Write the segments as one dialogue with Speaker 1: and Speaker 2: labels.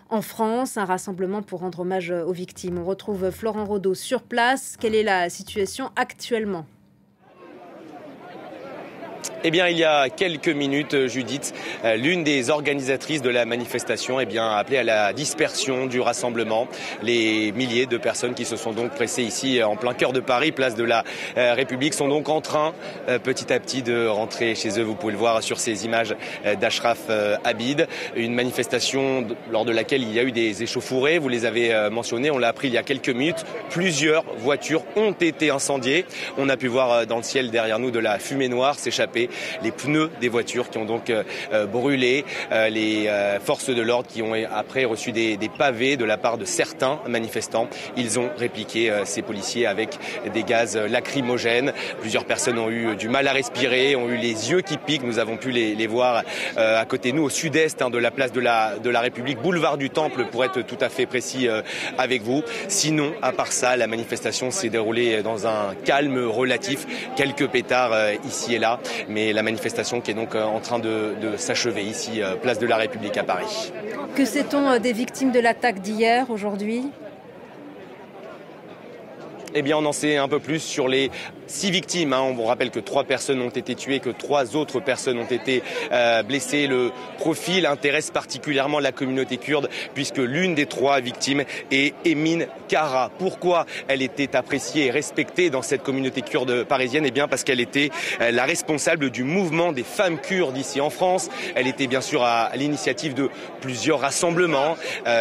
Speaker 1: en France, un rassemblement pour rendre hommage aux victimes. On retrouve Florent Rodeau sur place. Quelle est la situation actuellement ?
Speaker 2: Eh bien, il y a quelques minutes, Judith, l'une des organisatrices de la manifestation a appelé à la dispersion du rassemblement. Les milliers de personnes qui se sont donc pressées ici en plein cœur de Paris, place de la République, sont donc en train petit à petit de rentrer chez eux. Vous pouvez le voir sur ces images d'Ashraf Abid. Une manifestation lors de laquelle il y a eu des échauffourées. Vous les avez mentionnés, on l'a appris il y a quelques minutes. Plusieurs voitures ont été incendiées. On a pu voir dans le ciel derrière nous de la fumée noire s'échapper. Les pneus des voitures qui ont donc brûlé, les forces de l'ordre qui ont après reçu des pavés de la part de certains manifestants. Ils ont répliqué ces policiers avec des gaz lacrymogènes. Plusieurs personnes ont eu du mal à respirer, ont eu les yeux qui piquent. Nous avons pu les voir à côté de nous, au sud-est de la place de la République, boulevard du Temple pour être tout à fait précis avec vous. Sinon, à part ça, la manifestation s'est déroulée dans un calme relatif. Quelques pétards ici et là, mais la manifestation qui est donc en train de s'achever ici, place de la République à Paris.
Speaker 1: Que sait-on des victimes de l'attaque d'hier, aujourd'hui ?
Speaker 2: Eh bien, on en sait un peu plus sur les 6 victimes. On vous rappelle que 3 personnes ont été tuées, que 3 autres personnes ont été blessées. Le profil intéresse particulièrement la communauté kurde puisque l'une des 3 victimes est Emin Kara. Pourquoi elle était appréciée et respectée dans cette communauté kurde parisienne ? Eh bien, parce qu'elle était la responsable du mouvement des femmes kurdes ici en France. Elle était bien sûr à l'initiative de plusieurs rassemblements.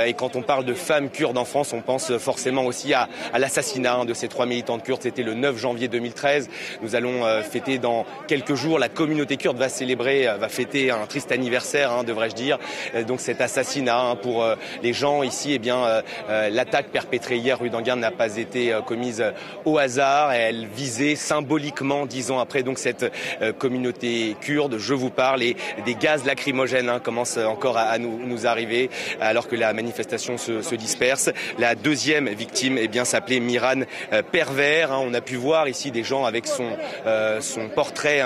Speaker 2: Et quand on parle de femmes kurdes en France, on pense forcément aussi à l'assassinat de ces 3 militantes kurdes. C'était le 9 janvier 2013. Nous allons fêter dans quelques jours. La communauté kurde va fêter un triste anniversaire, devrais-je dire. Donc cet assassinat pour les gens ici, l'attaque perpétrée hier rue d'Anguin n'a pas été commise au hasard. Elle visait symboliquement 10 ans après donc cette communauté kurde. Je vous parle et des gaz lacrymogènes commencent encore à nous arriver alors que la manifestation se disperse. La deuxième victime s'appelait Miran Perver. On a pu voir ici des gens avec son portrait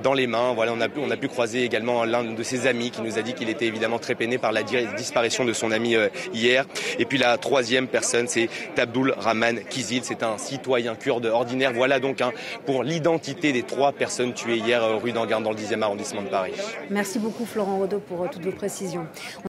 Speaker 2: dans les mains. Voilà, on a pu croiser également l'un de ses amis qui nous a dit qu'il était évidemment très peiné par la disparition de son ami hier. Et puis la troisième personne, c'est Abdul Rahman Kizil. C'est un citoyen kurde ordinaire. Voilà donc pour l'identité des 3 personnes tuées hier rue d'Anguin dans le 10e arrondissement de Paris.
Speaker 1: Merci beaucoup Florent Rodeau pour toutes vos précisions.